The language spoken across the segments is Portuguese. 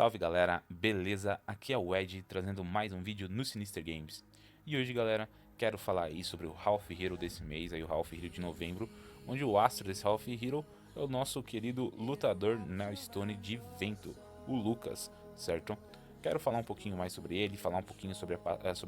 Salve galera, beleza? Aqui é o Ed trazendo mais um vídeo no Sinister Games. E hoje galera, quero falar aí sobre o Half Hero desse mês, aí o Half Hero de novembro, onde o astro desse Half Hero é o nosso querido lutador na Stone de vento, o Lucas, certo? Quero falar um pouquinho mais sobre ele, falar um pouquinho sobre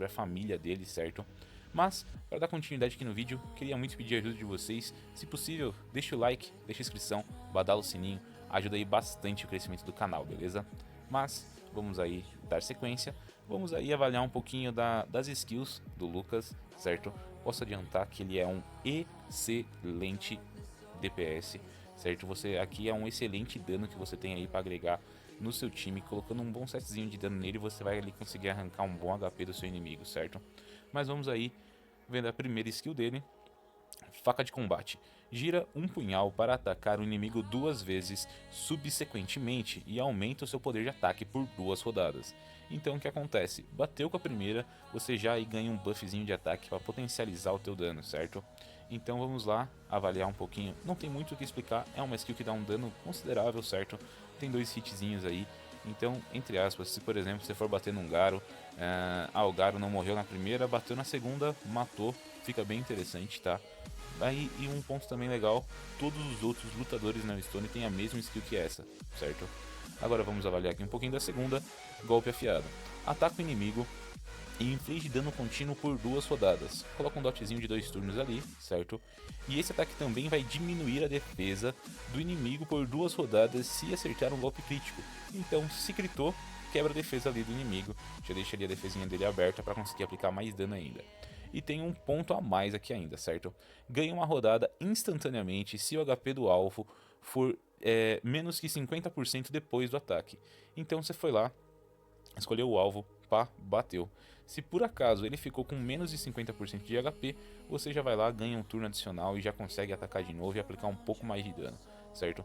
a família dele, certo? Mas, para dar continuidade aqui no vídeo, queria muito pedir a ajuda de vocês. Se possível, deixa o like, deixa a inscrição, badala o sininho, ajuda aí bastante o crescimento do canal, beleza? Mas, vamos aí dar sequência, vamos aí avaliar um pouquinho das skills do Lucas, certo? Posso adiantar que ele é um excelente DPS, certo? Você aqui é um excelente dano que você tem aí para agregar no seu time, colocando um bom setzinho de dano nele, você vai ali conseguir arrancar um bom HP do seu inimigo, certo? Mas vamos aí vendo a primeira skill dele. Faca de combate. Gira um punhal para atacar o inimigo duas vezes subsequentemente e aumenta o seu poder de ataque por 2 rodadas. Então o que acontece? Bateu com a primeira, você já aí ganha um buffzinho de ataque para potencializar o teu dano, certo? Então vamos lá avaliar um pouquinho. Não tem muito o que explicar, é uma skill que dá um dano considerável, certo? Tem 2 hitzinhos aí. Então, entre aspas, se por exemplo você for bater num Garo, o Garo não morreu na primeira, bateu na segunda, matou, fica bem interessante, tá? Aí, e um ponto também legal, todos os outros lutadores na Stone têm a mesma skill que essa, certo? Agora vamos avaliar aqui um pouquinho da segunda, golpe afiado. Ataca o inimigo e inflige dano contínuo por 2 rodadas. Coloca um dotzinho de 2 turnos ali, certo? E esse ataque também vai diminuir a defesa do inimigo por 2 rodadas se acertar um golpe crítico. Então, se critou, quebra a defesa ali do inimigo, já deixa ali a defesinha dele aberta para conseguir aplicar mais dano ainda. E tem um ponto a mais aqui ainda, certo? Ganha uma rodada instantaneamente se o HP do alvo for menos que 50% depois do ataque. Então você foi lá, escolheu o alvo, pá, bateu. Se por acaso ele ficou com menos de 50% de HP, você já vai lá, ganha um turno adicional e já consegue atacar de novo e aplicar um pouco mais de dano, certo?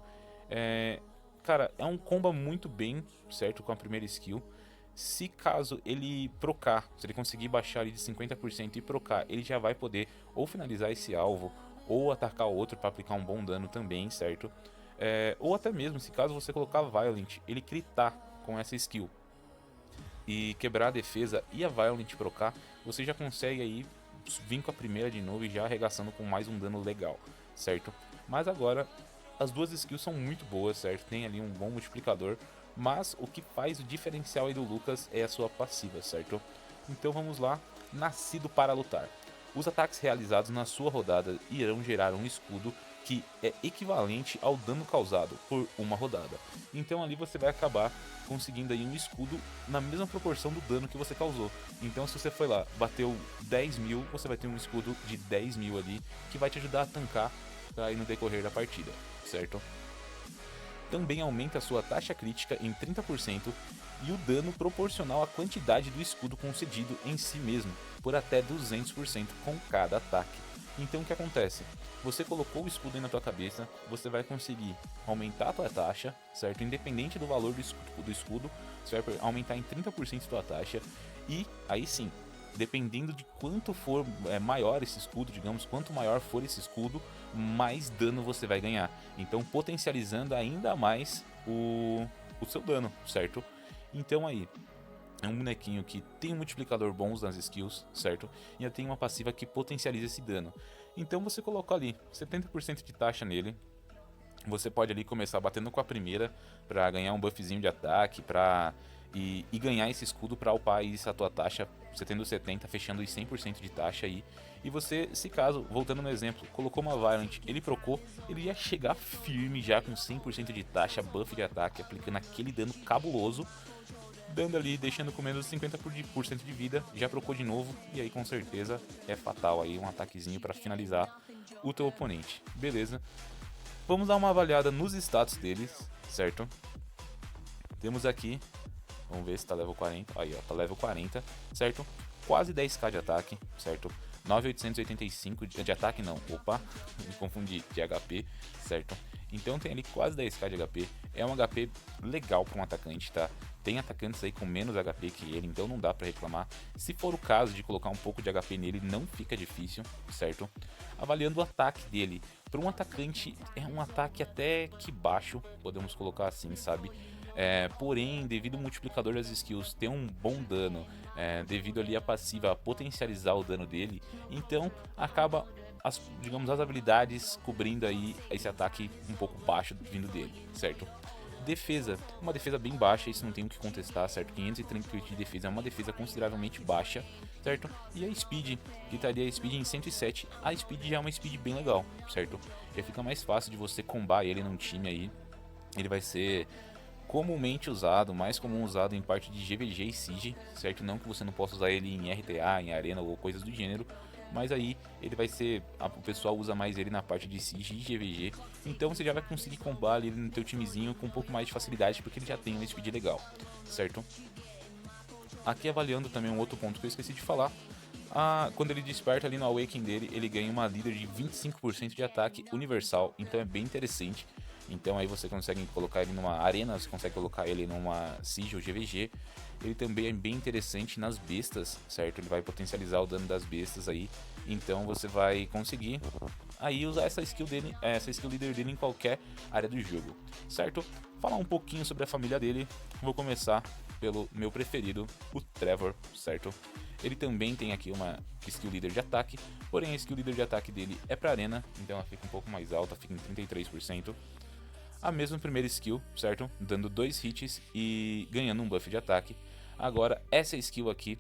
Cara, é um combo muito bem, certo, com a primeira skill. Se caso ele procar, se ele conseguir baixar ele de 50% e procar, ele já vai poder ou finalizar esse alvo ou atacar o outro para aplicar um bom dano também, certo? Ou até mesmo, se caso você colocar Violent, ele critar com essa skill e quebrar a defesa e a Violent procar, você já consegue aí vir com a primeira de novo e já arregaçando com mais um dano legal, certo? Mas agora as duas skills são muito boas, certo? Tem ali um bom multiplicador, mas o que faz o diferencial aí do Lucas é a sua passiva, certo? Então vamos lá, nascido para lutar. Os ataques realizados na sua rodada irão gerar um escudo que é equivalente ao dano causado por uma rodada. Então ali você vai acabar conseguindo aí um escudo na mesma proporção do dano que você causou. Então se você foi lá, bateu 10 mil, você vai ter um escudo de 10 mil ali, que vai te ajudar a tancar aí no decorrer da partida, certo? Também aumenta a sua taxa crítica em 30% e o dano proporcional à quantidade do escudo concedido em si mesmo, por até 200% com cada ataque. Então o que acontece? Você colocou o escudo aí na tua cabeça, você vai conseguir aumentar a tua taxa, certo? Independente do valor do escudo, você vai aumentar em 30% a tua taxa e aí sim, dependendo de quanto for maior esse escudo, digamos, quanto maior for esse escudo, mais dano você vai ganhar. Então potencializando ainda mais o seu dano, certo? Então aí, é um bonequinho que tem um multiplicador bons nas skills, certo? E ainda tem uma passiva que potencializa esse dano. Então você coloca ali 70% de taxa nele. Você pode ali começar batendo com a primeira para ganhar um buffzinho de ataque, e ganhar esse escudo para upar isso a tua taxa, você tendo 70, fechando os 100% de taxa aí. E você, se caso, voltando no exemplo, colocou uma Violent, ele procou, ele ia chegar firme já com 100% de taxa, buff de ataque, aplicando aquele dano cabuloso, dando ali, deixando com menos de 50% de vida, já procou de novo, e aí com certeza é fatal aí um ataquezinho para finalizar o teu oponente, beleza? Vamos dar uma avaliada nos status deles, certo? Temos aqui, vamos ver se tá level 40, aí ó, tá level 40, certo? Quase 10k de ataque, certo? 9.885 de ataque não, opa, me confundi, de HP, certo? Então tem ali quase 10k de HP, é um HP legal para um atacante, tá? Tem atacantes aí com menos HP que ele, então não dá para reclamar. Se for o caso de colocar um pouco de HP nele, não fica difícil, certo? Avaliando o ataque dele, para um atacante é um ataque até que baixo, podemos colocar assim, sabe? Porém, devido ao multiplicador das skills ter um bom dano, devido ali a passiva potencializar o dano dele, então acaba digamos, as habilidades cobrindo aí esse ataque um pouco baixo vindo dele, certo? Defesa, uma defesa bem baixa, isso não tem o que contestar, certo? 538 de defesa é uma defesa consideravelmente baixa, certo? E a speed, que estaria a speed em 107, a speed já é uma speed bem legal, certo? Já fica mais fácil de você combar ele num time aí, ele vai ser comumente usado, mais comum usado em parte de GVG e Siege, certo? Não que você não possa usar ele em RTA, em Arena ou coisas do gênero, mas aí ele vai ser, o pessoal usa mais ele na parte de Siege e GVG, então você já vai conseguir combar ele no teu timezinho com um pouco mais de facilidade, porque ele já tem uma speed legal, certo? Aqui avaliando também um outro ponto que eu esqueci de falar, quando ele desperta ali no Awaken dele, ele ganha uma líder de 25% de ataque universal, então é bem interessante. Então aí você consegue colocar ele numa arena, você consegue colocar ele numa Siege ou GVG. Ele também é bem interessante nas bestas, certo? Ele vai potencializar o dano das bestas aí. Então você vai conseguir aí usar essa skill dele, essa skill leader dele em qualquer área do jogo, certo? Falar um pouquinho sobre a família dele. Vou começar pelo meu preferido, o Trevor, certo? Ele também tem aqui uma skill leader de ataque, porém a skill leader de ataque dele é pra arena, então ela fica um pouco mais alta, fica em 33%. A mesma primeira skill, certo? Dando 2 hits e ganhando um buff de ataque. Agora, essa skill aqui,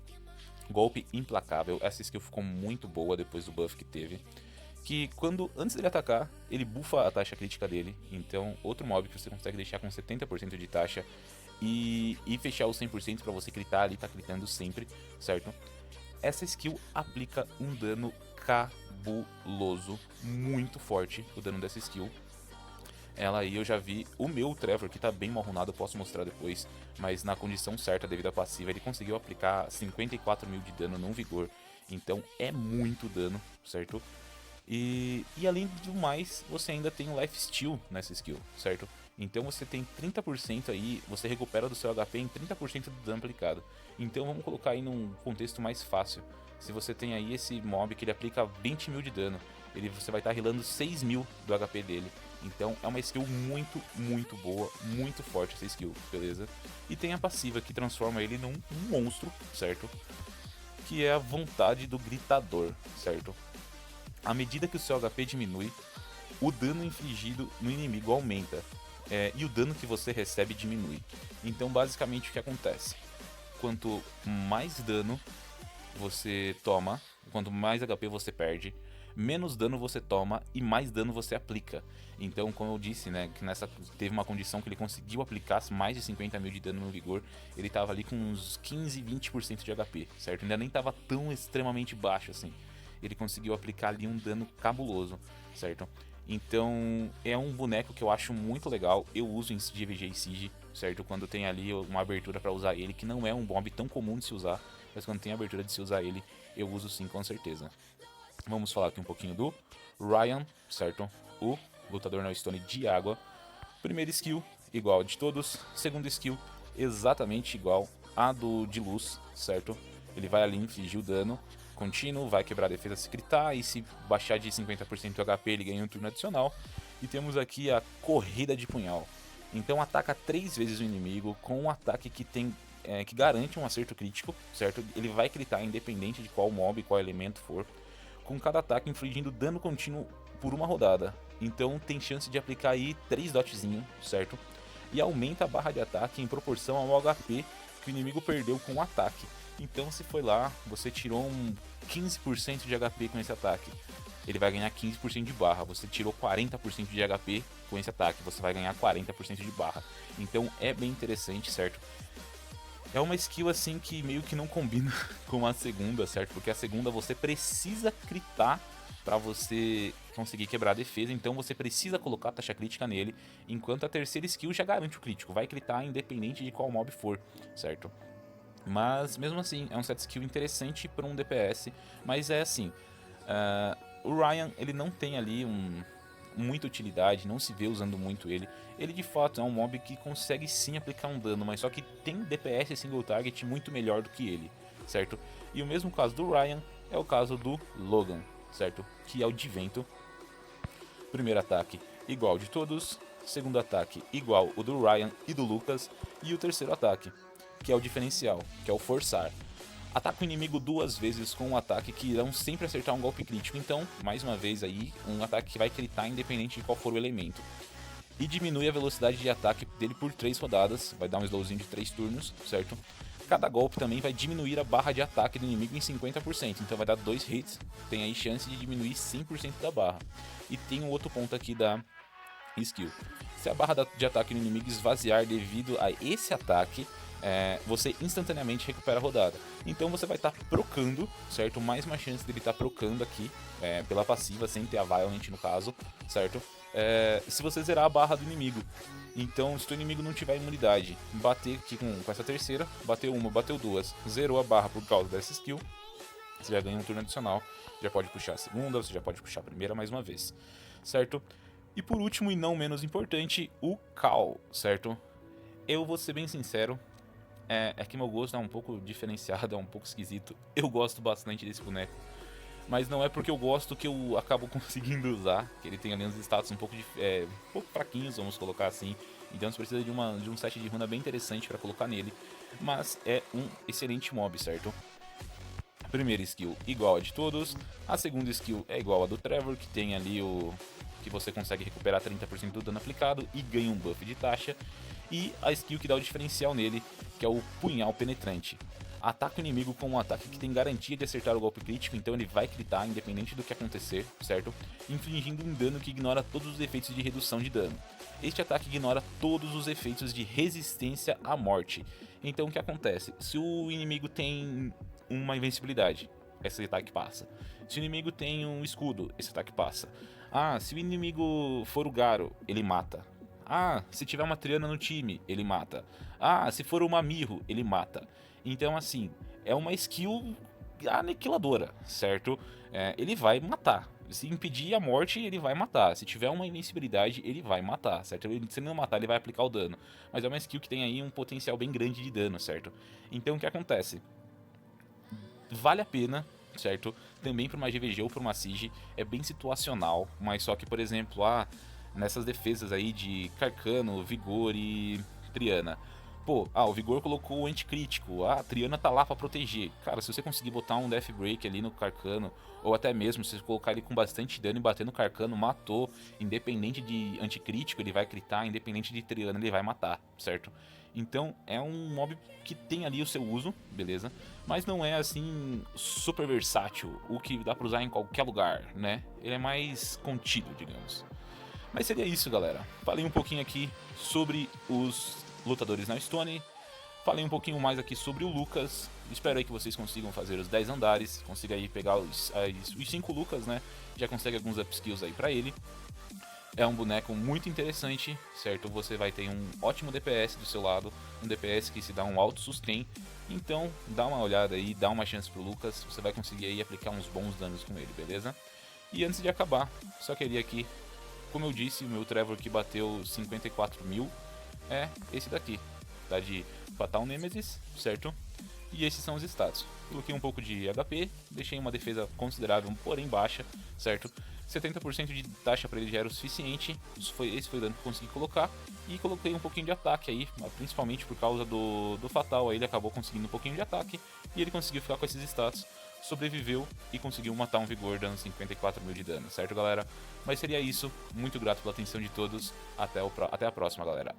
golpe implacável, essa skill ficou muito boa depois do buff que teve. Que antes dele atacar, ele buffa a taxa crítica dele. Então, outro mob que você consegue deixar com 70% de taxa e fechar os 100% para você gritar ali, tá gritando sempre, certo? Essa skill aplica um dano cabuloso, muito forte o dano dessa skill. Ela aí eu já vi o meu Trevor, que tá bem mal runado, eu posso mostrar depois, mas na condição certa devido à passiva, ele conseguiu aplicar 54 mil de dano no vigor, então é muito dano, certo? E além do mais, você ainda tem o Life Steal nessa skill, certo? Então você tem 30% aí, você recupera do seu HP em 30% do dano aplicado. Então vamos colocar aí num contexto mais fácil. Se você tem aí esse mob que ele aplica 20 mil de dano, você vai estar healando 6 mil do HP dele. Então é uma skill muito, muito boa, muito forte essa skill, beleza? E tem a passiva que transforma ele num monstro, certo? Que é a vontade do gritador, certo? À medida que o seu HP diminui, o dano infligido no inimigo aumenta. E o dano que você recebe diminui. Então basicamente o que acontece? Quanto mais dano você toma, quanto mais HP você perde, menos dano você toma e mais dano você aplica. Então, como eu disse, né, que teve uma condição que ele conseguiu aplicar mais de 50 mil de dano no vigor, ele tava ali com uns 15, 20% de HP, certo? Ainda nem tava tão extremamente baixo assim. Ele conseguiu aplicar ali um dano cabuloso, certo? Então, é um boneco que eu acho muito legal, eu uso em GVG e Siege, certo? Quando tem ali uma abertura para usar ele, que não é um mob tão comum de se usar, mas quando tem a abertura de se usar ele, eu uso sim, com certeza. Vamos falar aqui um pouquinho do Ryan, certo? O lutador na Stone de água. Primeira skill, igual a de todos. Segunda skill, exatamente igual a do de luz, certo? Ele vai ali infligir o dano contínuo, vai quebrar a defesa se gritar, e se baixar de 50% do HP ele ganha um turno adicional. E temos aqui a corrida de punhal. Então ataca 3 vezes o inimigo com um ataque que tem que garante um acerto crítico, certo? Ele vai gritar independente de qual mob, qual elemento for, com cada ataque infligindo dano contínuo por uma rodada. Então tem chance de aplicar aí 3 dotzinho, certo? E aumenta a barra de ataque em proporção ao HP que o inimigo perdeu com o ataque. Então se foi lá, você tirou um 15% de HP com esse ataque, ele vai ganhar 15% de barra. Você tirou 40% de HP com esse ataque, você vai ganhar 40% de barra. Então é bem interessante, certo? É uma skill assim que meio que não combina com a segunda, certo? Porque a segunda você precisa critar para você conseguir quebrar a defesa, então você precisa colocar a taxa crítica nele, enquanto a terceira skill já garante o crítico, vai critar independente de qual mob for, certo? Mas mesmo assim, é um set skill interessante para um DPS, mas é assim, o Ryan ele não tem ali muita utilidade, não se vê usando muito ele. Ele de fato é um mob que consegue sim aplicar um dano, mas só que tem DPS single target muito melhor do que ele, certo? E o mesmo caso do Ryan é o caso do Logan, certo? Que é o de vento. Primeiro ataque igual de todos, segundo ataque igual o do Ryan e do Lucas, E o terceiro ataque, que é o diferencial, que é o forçar. Ataca o inimigo 2 vezes com um ataque que irão sempre acertar um golpe crítico. Então, mais uma vez aí, um ataque que vai critar independente de qual for o elemento. E diminui a velocidade de ataque dele por 3 rodadas, vai dar um slowzinho de 3 turnos, certo? Cada golpe também vai diminuir a barra de ataque do inimigo em 50%, então vai dar 2 hits, tem aí chance de diminuir 100% da barra. E tem um outro ponto aqui da skill. Se a barra de ataque do inimigo esvaziar devido a esse ataque, você instantaneamente recupera a rodada. Então você vai estar procando, certo? Mais uma chance dele estar procando aqui, pela passiva, sem ter a Violent no caso, certo? Se você zerar a barra do inimigo. Então, se o inimigo não tiver imunidade, bater aqui com essa terceira, bateu uma, bateu duas, zerou a barra por causa dessa skill, você já ganha um turno adicional, já pode puxar a segunda, você já pode puxar a primeira mais uma vez, certo? E por último e não menos importante, o Call, certo? Eu vou ser bem sincero, é que meu gosto é um pouco diferenciado, é um pouco esquisito. Eu gosto bastante desse boneco, mas não é porque eu gosto que eu acabo conseguindo usar, que ele tem ali uns status um pouco fraquinhos, vamos colocar assim. Então você precisa de um set de runa bem interessante para colocar nele, mas é um excelente mob, certo? A primeira skill igual a de todos, a segunda skill é igual a do Trevor, que tem ali o que você consegue recuperar 30% do dano aplicado e ganha um buff de taxa, e a skill que dá o diferencial nele, que é o Punhal Penetrante. Ataca o inimigo com um ataque que tem garantia de acertar o golpe crítico, então ele vai critar independente do que acontecer, certo? Infligindo um dano que ignora todos os efeitos de redução de dano. Este ataque ignora todos os efeitos de resistência à morte. Então o que acontece? Se o inimigo tem uma invencibilidade, esse ataque passa. Se o inimigo tem um escudo, esse ataque passa. Se o inimigo for o Garo, ele mata. Se tiver uma Triana no time, ele mata. Se for uma Mirro, ele mata. Então, assim, é uma skill aniquiladora, certo? Ele vai matar. Se impedir a morte, ele vai matar. Se tiver uma invencibilidade, ele vai matar, certo? Se ele não matar, ele vai aplicar o dano. Mas é uma skill que tem aí um potencial bem grande de dano, certo? Então, o que acontece? Vale a pena, certo? Também para uma GVG ou para uma Siege, é bem situacional, mas só que, por exemplo, nessas defesas aí de Carcano, Vigor e Triana. O Vigor colocou o anticrítico, a Triana tá lá pra proteger. Cara, se você conseguir botar um Death Break ali no Carcano, ou até mesmo se você colocar ele com bastante dano e bater no Carcano, matou. Independente de anticrítico, ele vai critar, independente de Triana, ele vai matar, certo? Então é um mob que tem ali o seu uso, beleza? Mas não é assim super versátil, o que dá pra usar em qualquer lugar, né? Ele é mais contido, digamos. Mas seria isso, galera. Falei um pouquinho aqui sobre os lutadores na Stone. Falei um pouquinho mais aqui sobre o Lucas. Espero aí que vocês consigam fazer os 10 andares. Consiga aí pegar os 5 Lucas, né? Já consegue alguns upskills aí pra ele. É um boneco muito interessante, certo? Você vai ter um ótimo DPS do seu lado. Um DPS que se dá um alto sustain. Então, dá uma olhada aí, dá uma chance pro Lucas. Você vai conseguir aí aplicar uns bons danos com ele, beleza? E antes de acabar, só queria aqui, como eu disse, o meu Trevor que bateu 54 mil é esse daqui, tá? De Fatal Nemesis, certo? E esses são os status. Coloquei um pouco de HP, deixei uma defesa considerável, porém baixa, certo? 70% de taxa para ele já era o suficiente, esse foi o dano que eu consegui colocar. E coloquei um pouquinho de ataque aí, principalmente por causa do Fatal, aí ele acabou conseguindo um pouquinho de ataque. E ele conseguiu ficar com esses status, sobreviveu e conseguiu matar um Vigor dando 54 mil de dano, certo galera? Mas seria isso, muito grato pela atenção de todos, até a próxima galera.